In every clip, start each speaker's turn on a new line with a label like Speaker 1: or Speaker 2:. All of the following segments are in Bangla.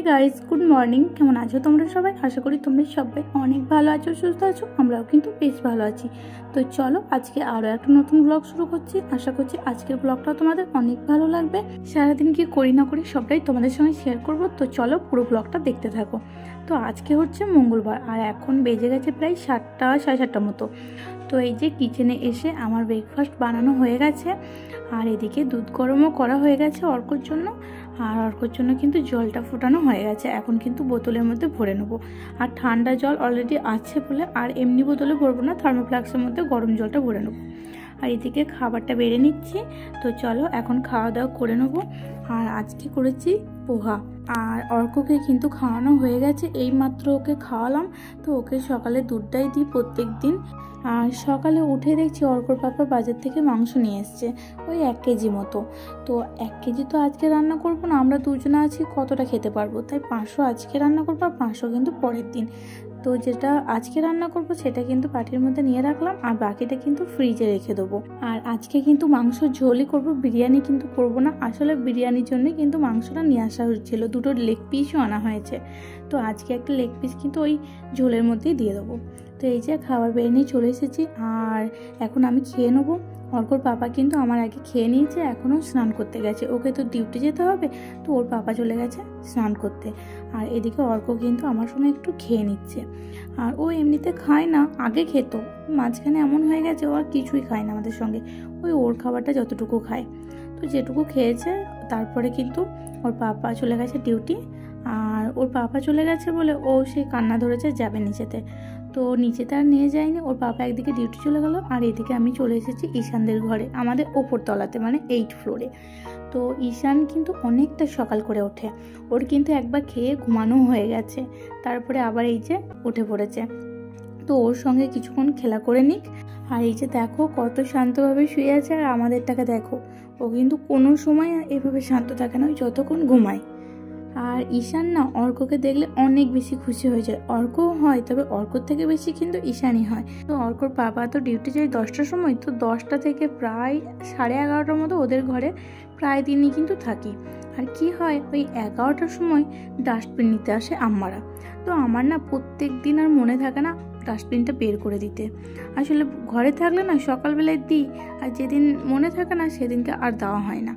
Speaker 1: Guys, good morning. কেমন আছো তোমরা সবাই? আশা করি তোমরা সবাই অনেক ভালো আছো, সুস্থ আছো। আমরাও কিন্তু বেশ ভালো আছি। তো চলো আজকে আরও একটা নতুন ব্লগ শুরু করছি। আশা করছি আজকের ব্লগটাও তোমাদের অনেক ভালো লাগবে। সারাদিন কি করি না করি সবটাই তোমাদের সঙ্গে শেয়ার করব। তো চলো পুরো ব্লগটা দেখতে থাকো। তো আজকে হচ্ছে মঙ্গলবার আর এখন বেজে গেছে প্রায় 7টা সাড়ে 7টার মতো। তো এই যে কিচেনে এসে আমার ব্রেকফাস্ট বানানো হয়ে গেছে আর এদিকে দুধ গরমও করা হয়ে গেছে অর্কর জন্য। আর অর্কর জন্য কিন্তু জলটা ফোটানো হয়ে গেছে, এখন কিন্তু বোতলের মধ্যে ভরে নেবো। আর ঠান্ডা জল অলরেডি আছে বলে আর এমনি বোতলে ভরবো না, থার্মোফ্লাক্সের মধ্যে গরম জলটা ভরে নেবো। আর এদিকে খাবারটা বেড়ে নিচ্ছি। তো চলো এখন খাওয়া দাওয়া করে নেবো। আর আজকে করেছি পোহা। আর অর্ককে কিন্তু খাওয়ানো হয়ে গেছে, এই মাত্র ওকে খাওয়ালাম। তো ওকে সকালে দুধটাই দিই প্রত্যেক দিন। আর সকালে উঠে দেখছি অর্কর পাপা বাজার থেকে মাংস নিয়ে এসছে, ওই 1 কেজি মতো। তো 1 কেজি তো আজকে রান্না করবো না, আমরা দুজনে আছি, কতটা খেতে পারবো, তাই 500 আজকে রান্না করবো আর 500 কিন্তু পরের দিন। তো যেটা আজকে রান্না করব সেটা কিন্তু বাটির মধ্যে নিয়ে রাখলাম আর বাকিটা কিন্তু ফ্রিজে রেখে দেবো। আর আজকে কিন্তু মাংস ঝোলই করব, বিরিয়ানি কিন্তু করব না। আসলে বিরিয়ানির জন্যই কিন্তু মাংসটা নিয়ে আসা হয়েছিল, দুটো লেগ পিসও আনা হয়েছে। তো আজকে একটা লেগ পিস কিন্তু ওই ঝোলের মধ্যেই দিয়ে দেবো। তো এই যে খাবার বেড়ে নিয়ে চলে এসেছি আর এখন আমি খেয়ে নেবো। অর্কর পাপা কিন্তু আমার আগে খেয়ে নিয়েছে, এখনও স্নান করতে গেছে। ওকে তো ডিউটি যেতে হবে, তো ওর পাপা চলে গেছে স্নান করতে। আর এদিকে অর্ক কিন্তু আমার সঙ্গে একটু খেয়ে নিচ্ছে। আর ও এমনিতে খায় না, আগে খেত, মাঝখানে এমন হয়ে গেছে ও আর কিছুই খায় না আমাদের সঙ্গে, ওই ওর খাবারটা যতটুকু খায়। তো যেটুকু খেয়েছে তারপরে কিন্তু ওর পাপা চলে গেছে ডিউটি। আর ওর পাপা চলে গেছে বলে ও সেই কান্না ধরেছে যাবে নিচেতে। তো নিচেতে আর নিয়ে যায়নি, ওর পাপা একদিকে ডিউটি চলে গেল আর এদিকে আমি চলে এসেছি ঈশানদের ঘরে, আমাদের ওপর তলাতে, মানে 8 ফ্লোরে। তো ঈশান কিন্তু অনেকটা সকাল করে ওঠে, ওর কিন্তু একবার খেয়ে ঘুমানো হয়ে গেছে, তারপরে আবার এই যে উঠে পড়েছে। তো ওর সঙ্গে কিছুক্ষণ খেলা করে নিক। আর এই যে দেখো কত শান্তভাবে শুয়ে আছে, আর আমাদেরটাকে দেখো, ও কিন্তু কোনো সময় এভাবে শান্ত থাকে না, ওই যতক্ষণ ঘুমায়। আর ঈশান না অর্ককে দেখলে অনেক বেশি খুশি হয়ে যায়, অর্কও হয়, তবে অর্কর থেকে বেশি কিন্তু ঈশানই হয়। তো অর্কর বাবা তো ডিউটি যায় 10টার সময়, তো 10টা থেকে প্রায় 11:30টার মতো ওদের ঘরে প্রায় দিনই কিন্তু থাকি। আর কি হয়, ওই 11টার সময় ডাস্টবিন নিতে আসে আম্মারা। তো আমার না প্রত্যেক দিন আর মনে থাকে না ডাস্টবিনটা বের করে দিতে। আসলে ঘরে থাকলে না সকালবেলায় দিই, আর যেদিন মনে থাকে না সেদিনকে আর দেওয়া হয় না।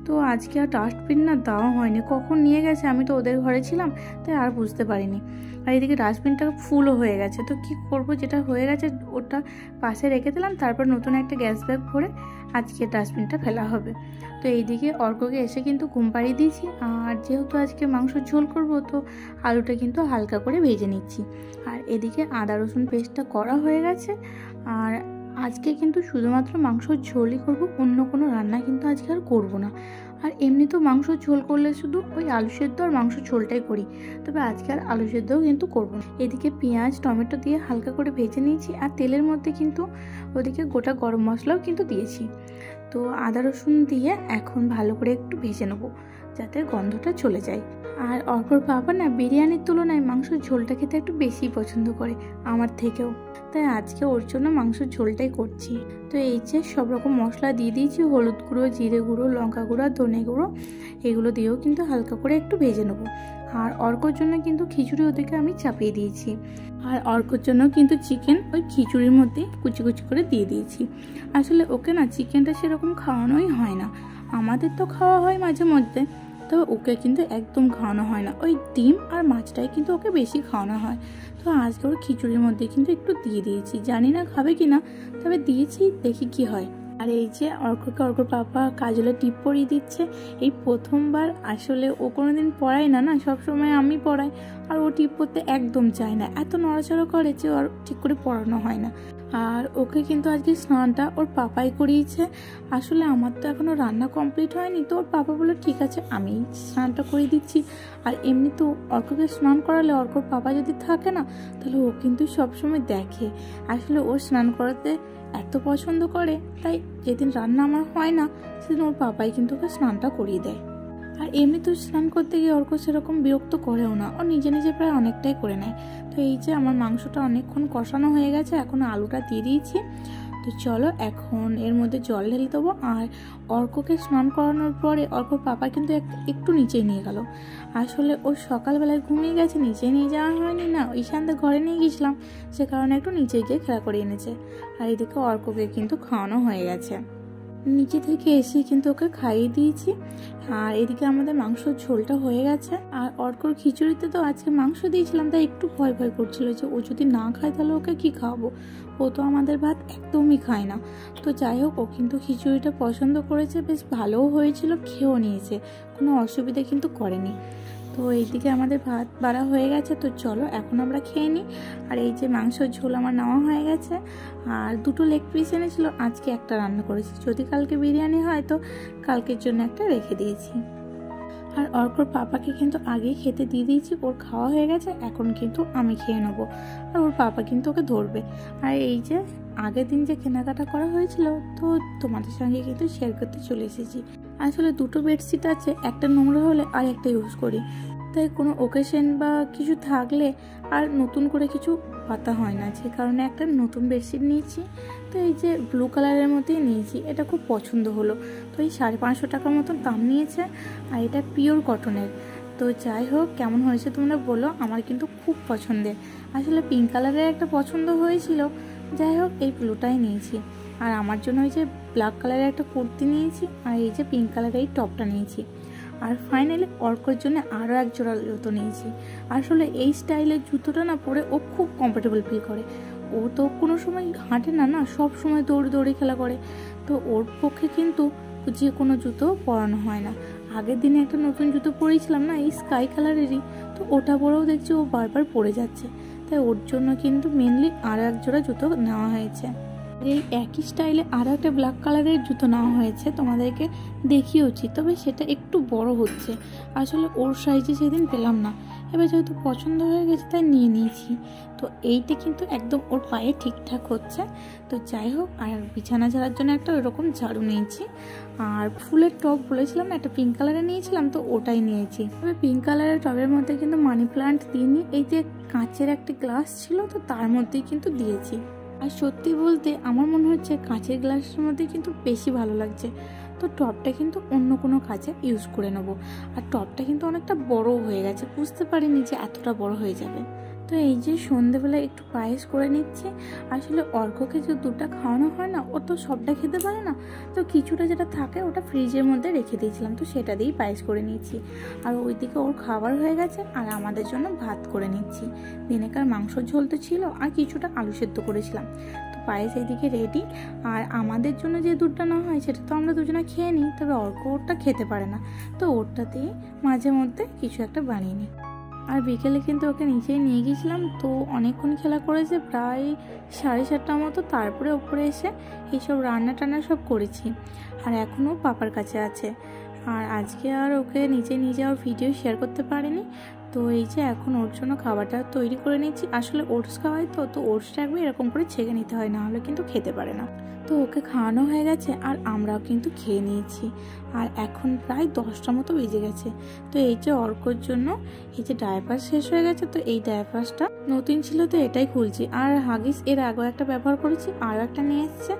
Speaker 1: তো আজকে আর ডাস্টবিন না দেওয়া হয়নি, কখন নিয়ে গেছে, আমি তো ওদের ঘরে ছিলাম তাই আর বুঝতে পারিনি। আর এদিকে ডাস্টবিনটা ফুলও হয়ে গেছে, তো কি করব, যেটা হয়ে গেছে ওটা পাশে রেখে দিলাম, তারপর নতুন একটা গ্যাস ব্যাগ ভরে আজকে ডাস্টবিনটা ফেলা হবে। তো এইদিকে অর্ককে এসে কিন্তু ঘুম পাড়িয়ে দিয়েছি। আর যেহেতু আজকে মাংসের ঝোল করব, তো আলুটা কিন্তু হালকা করে ভেজে নিচ্ছি। আর এদিকে আদা রসুন পেস্টটা করা হয়ে গেছে। আর আজকে কিন্তু শুধুমাত্র মাংসর ঝোলই করব, অন্য কোনো রান্না কিন্তু আজকে আর করব না। আর এমনি তো মাংসর ঝোল করলে শুধু ওই আলু সেদ্ধ আর মাংস ঝোলটাই করি, তবে আজকে আর আলু সেদ্ধও কিন্তু করব না। এদিকে পেঁয়াজ টমেটো দিয়ে হালকা করে ভেজে নিয়েছি, আর তেলের মধ্যে কিন্তু ওদিকে গোটা গরম মশলাও কিন্তু দিয়েছি। তো আদা রসুন দিয়ে এখন ভালো করে একটু ভেজে নেবো যাতে গন্ধটা চলে যায়। আর অর্কর বাবা না বিরিয়ানির তুলনায় মাংসের ঝোলটা খেতে একটু বেশি পছন্দ করে আমার থেকেও, তাই আজকে ওর জন্য মাংসের ঝোলটাই করছি। তো এই যে সব রকম মশলা দিয়ে দিয়েছি, হলুদ গুঁড়ো, জিরে গুঁড়ো, লঙ্কা গুঁড়ো, ধনে গুঁড়ো, এগুলো দিয়েও কিন্তু হালকা করে একটু ভেজে নেবো। আর অর্কর জন্য কিন্তু খিচুড়ি ওদিকে আমি চাপিয়ে দিয়েছি। আর অর্কর জন্য কিন্তু চিকেন ওই খিচুড়ির মধ্যে কুচি কুচি করে দিয়ে দিয়েছি। আসলে ওকে না চিকেনটা সেরকম খাওয়ানোই হয় না, আমাদের তো খাওয়া হয় মাঝে মধ্যে, তবে ওকে কিন্তু একদম খাওয়ানো হয় না। ওই ডিম আর মাছটাই কিন্তু ওকে বেশি খাওয়ানো হয়। তো আজকে ওর খিচুড়ির মধ্যে কিন্তু একটু দিয়ে দিয়েছি, জানি না খাবে কি না, তবে দিয়েছি, দেখি কি হয়। আর এই যে অর্ককে অর্কর পাপা কাজলে টিপ পরিয়ে দিচ্ছে, এই প্রথমবার। আসলে ও কোনোদিন পড়ায় না, সবসময় আমি পড়াই, আর ও টিপ পরতে একদম চায় না, এত নড়াচড়া করে যে ওর ঠিক করে পড়ানো হয় না। আর ওকে কিন্তু আজকে স্নানটা ওর পাপাই করিয়েছে। আসলে আমার তো এখনও রান্না কমপ্লিট হয়নি, তো ওর পাপা বলে ঠিক আছে আমি স্নানটা করিয়ে দিচ্ছি। আর এমনি তো অর্ককে স্নান করালে অর্কর পাপা যদি থাকে না, তাহলে ও কিন্তু সবসময় দেখে। আসলে ও স্নান করাতে এত পছন্দ করে, তাই যেদিন রান্না আমার হয় না সেদিন ওর পাপাই কিন্তু ওকে স্নানটা করিয়ে দেয়। আর এমনি তো স্নান করতে গিয়ে অর্ক সেরকম বিরক্ত করেও না, ও নিজে নিজে প্রায় অনেকটাই করে নেয়। তো এই যে আমার মাংসটা অনেকক্ষণ কষানো হয়ে গেছে, এখন আলুটা দিয়ে দিয়েছি। তো চলো এখন এর মধ্যে জল ঢেলে দেবো। আর অর্ককে স্নান করানোর পরে অর্ক পাপা কিন্তু একটু নিচেই নিয়ে গেল। আসলে ও সকালবেলায় ঘুমিয়ে গেছে, নিচে নিয়ে যাওয়া হয়নি না, ঈশানদের ঘরে নিয়ে গেছিলাম, সে কারণে একটু নিচে গিয়ে খেলা করে এনেছে। আর এদিকে অর্ককে কিন্তু খাওয়ানো হয়ে গেছে, নিচে থেকে এসে কিন্তু ওকে খাইয়ে দিয়েছি। আর এদিকে আমাদের মাংসর ঝোলটা হয়ে গেছে। আর অর্কর খিচুড়িতে তো আজকে মাংস দিয়েছিলাম, তাই একটু ভয় ভয় করছিল যে ও যদি না খায় তাহলে ওকে কি খাওয়াবো, ও তো আমাদের ভাত একদমই খায় না। তো যাই হোক, ও কিন্তু খিচুড়িটা পছন্দ করেছে, বেশ ভালোও হয়েছিল, খেয়েও নিয়েছে, কোনো অসুবিধা কিন্তু করেনি। তো এইদিকে আমাদের ভাত বাড়া হয়ে গেছে, তো চলো এখন আমরা খেয়ে নিই। আর এই যে মাংসর ঝোল আমার নেওয়া হয়ে গেছে, আর 2টো লেগ পিস এনেছিল, আজকে একটা রান্না করেছি, যদি কালকে বিরিয়ানি হয় তো কালকের জন্য একটা রেখে দিয়েছি। আর অর্কর পাপাকে কিন্তু আগেই খেতে দিয়ে দিয়েছি, ওর খাওয়া হয়ে গেছে, এখন কিন্তু আমি খেয়ে নেবো, আর ওর পাপা কিন্তু ওকে ধরবে। আর এই যে আগের দিন যে কেনাকাটা করা হয়েছিল, তো তোমাদের সঙ্গে কিন্তু শেয়ার করতে চলে এসেছি। আসলে 2টো বেডশিট আছে, একটা নোংরা হলে আর একটা ইউজ করি, তাই কোনো ওকেশন বা কিছু থাকলে আর নতুন করে কিছু পাতা হয় না, যে কারণে একটা নতুন বেডশিট নিয়েছি। তো এই যে ব্লু কালারের মধ্যেই নিয়েছি, এটা খুব পছন্দ হলো, তো এই 550 টাকার মতন দাম নিয়েছে। আর এটা পিওর কটনের। তো যাই হোক, কেমন হয়েছে তোমরা বলো, আমার কিন্তু খুব পছন্দের। আসলে পিঙ্ক কালারের একটা পছন্দ হয়েছিল, যাই হোক এই ব্লুটাই নিয়েছি। আর আমার জন্য ওই যে ব্ল্যাক কালারের একটা কুর্তি নিয়েছি, আর এই যে পিঙ্ক কালারের এই টপটা নিয়েছি। আর ফাইনালি অর্কর জন্য আরও এক জোড়া জুতো নিয়েছি। আসলে এই স্টাইলের জুতোটা না পরে ও খুব কমফোর্টেবল ফিল করে, ও তো কোনো সময় হাঁটে না, সব সময় দৌড়ে খেলা করে, তো ওর পক্ষে কিন্তু যে কোনো জুতো পরানো হয় না। আগের দিনে একটা নতুন জুতো পরেছিলাম না, এই স্কাই কালারেরই, তো ওটা পরেও দেখছি ও বারবার পরে যাচ্ছে, তাই ওর জন্য কিন্তু মেনলি আরও এক জোড়া জুতো নেওয়া হয়েছে। এই একই স্টাইলে আরও একটা ব্ল্যাক কালারের জুতো নেওয়া হয়েছে, তোমাদেরকে দেখিয়েওছি, তবে সেটা একটু বড় হচ্ছে, আসলে ওর সাইজে সেদিন পেলাম না, এবার যেহেতু পছন্দ হয়ে গেছে তাই নিয়ে নিয়েছি। তো এইটা কিন্তু একদম ওর পায়ে ঠিকঠাক হচ্ছে। তো যাই হোক, আর বিছানা ঝাড়ার জন্য একটা ওরকম ঝাড়ু নিয়েছি। আর ফুলের টব বলেছিলাম না, একটা পিঙ্ক কালারের নিয়েছিলাম, তো ওটাই নিয়েছি। তবে পিঙ্ক কালারের টবের মধ্যে কিন্তু মানি প্লান্ট দিইনি, এই যে কাঁচের একটা গ্লাস ছিল, তো তার মধ্যেই কিন্তু দিয়েছি। আর সত্যি বলতে আমার মনে হচ্ছে কাঁচের গ্লাসের মধ্যে কিন্তু বেশি ভালো লাগছে, তো টবটা কিন্তু অন্য কোনো কাজে ইউজ করে নেবো। আর টবটা কিন্তু অনেকটা বড় হয়ে গেছে, বুঝতে পারিনি যে এতটা বড় হয়ে যাবে। তো এই যে সন্ধেবেলা একটু পায়েস করে নিচ্ছি। আসলে অর্ককে যে দুধটা খাওয়ানো হয় না, ও তো সবটা খেতে পারে না, তো কিছুটা যেটা থাকে ওটা ফ্রিজের মধ্যে রেখে দিয়েছিলাম, তো সেটা দিয়েই পায়েস করে নিচ্ছি। আর ওইদিকে ওর খাবার হয়ে গেছে, আর আমাদের জন্য ভাত করে নিচ্ছি। দিনেকার মাংসর ঝোল তো ছিল, আর কিছুটা আলু সেদ্ধ করেছিলাম, তো পায়েস এইদিকে রেডি। আর আমাদের জন্য যে দুধটা না হয় সেটা তো আমরা দুজনে খেয়ে নিই, তবে অর্ক ওরটা খেতে পারে না, তো ওরটাতেই মাঝে মধ্যে কিছু একটা বানিয়ে নিই। আর বিকেলে কিন্তু ওকে নিচেই নিয়ে গিয়েছিলাম, তো অনেকক্ষণ খেলা করেছে, প্রায় 7:30টার মতো, তারপরে ওপরে এসে এইসব রান্না টান্না সব করেছি। আর এখনও পাপার কাছে আছে। আর আজকে আর ওকে নিচে নিয়ে যাওয়ার ভিডিও শেয়ার করতে পারিনি, তো এই যে এখন ওর জন্য খাবারটা তৈরি করে নিচ্ছি। আসলে ওটস খাওয়াই, তো ওটসটা একবার এরকম করে ছেঁকে নিতে হয়, না হলে কিন্তু খেতে পারে না। তো ওকে খাওয়ানো হয়ে গেছে, আর আমরাও কিন্তু খেয়ে নিয়েছি। আর এখন প্রায় 10টা মতো বেজে গেছে। তো এই যে অর্কর জন্য এই যে ডায়াপার শেষ হয়ে গেছে, তো এই ডায়াপারটা নতুন ছিল, তো এটাই খুলছি। আর হাগিস এর আগেও একটা ব্যবহার করেছি, আরও একটা নিয়ে এসছে,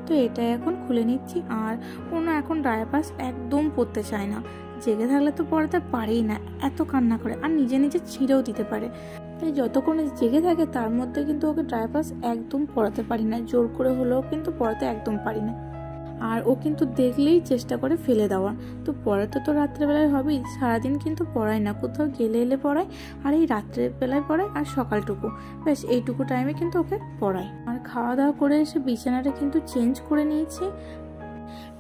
Speaker 1: তো এটাই এখন খুলে নিচ্ছি। আর কোনো এখন ডায়াপার একদম পরতে চায় না, জেগে থাকলে তো পড়াতে পারেই না, এত কান্না করে, আর নিজে নিজে ছিঁড়েও দিতে পারে। তাই যতক্ষণ জেগে থাকে তার মধ্যে কিন্তু ওকে ডায়াপার একদম পরাতে পারি না, জোর করে হলেও কিন্তু পরাতে একদম পারি না। আর ও কিন্তু দেখলেই চেষ্টা করে ফেলে দেওয়ার, তো পড়াতে তো রাত্রেবেলায় হবেই, সারাদিন কিন্তু পড়ায় না, কোথাও গেলে এলে পড়ায়, আর এই রাত্রেবেলায় পড়ায়, আর সকালটুকু, ব্যাস এইটুকু টাইমে কিন্তু ওকে পড়ায়। আর খাওয়া দাওয়া করে এসে বিছানাটা কিন্তু চেঞ্জ করে নিয়েছি।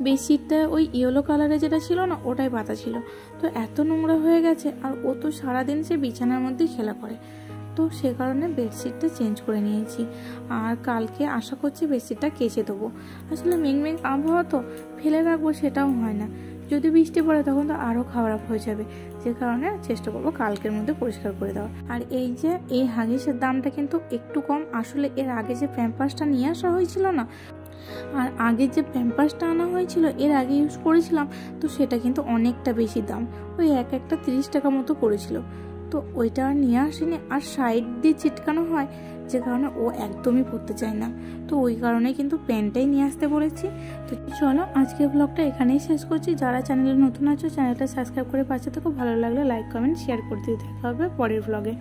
Speaker 1: বেডশিটটা ওই ইয়েলো কালারে যেটা ছিল না, ওটাই পাতা ছিল, তো এত নোংরা হয়ে গেছে, আর ও তো সারাদিন সে বিছানার মধ্যেই খেলা করে, তো সে কারণে বেডশিটটা চেঞ্জ করে নিয়েছি। আর কালকে আশা করছি বেডশিটটা কেচে দেবো। আসলে মেঘ আবহাওয়া তো ফেলে রাখবো সেটাও হয় না, যদি বৃষ্টি পড়ে তখন তো আরও খারাপ হয়ে যাবে, যে কারণে চেষ্টা করবো কালকের মধ্যে পরিষ্কার করে দেওয়া। আর এই যে এই হাগিসের দামটা কিন্তু একটু কম, আসলে এর আগে যে প্যাম্পাসটা নিয়ে আসা হয়েছিল না, আর আগে যে প্যাম্পাসটা আনা হয়েছিল এর আগে ইউজ করেছিলাম, তো সেটা কিন্তু অনেকটা বেশি দাম, ওই একটা 30 টাকা মতো পড়েছিল। তো ওইটা আর নিয়ে আসিনি, আর সাইড দিয়ে চিটকানো হয় যে কারণে ও একদমই পরতে চায় না। তো ওই কারণে কিন্তু পেনটাই নিয়ে আসতে বলেছি। তো চলো আজকের ব্লগটা এখানেই শেষ করছি। যারা চ্যানেলে নতুন আছো চ্যানেলটা সাবস্ক্রাইব করে পাশে থেকো, ভালো লাগলে লাইক কমেন্ট শেয়ার করে দিয়ে দেখা হবে পরের ব্লগে।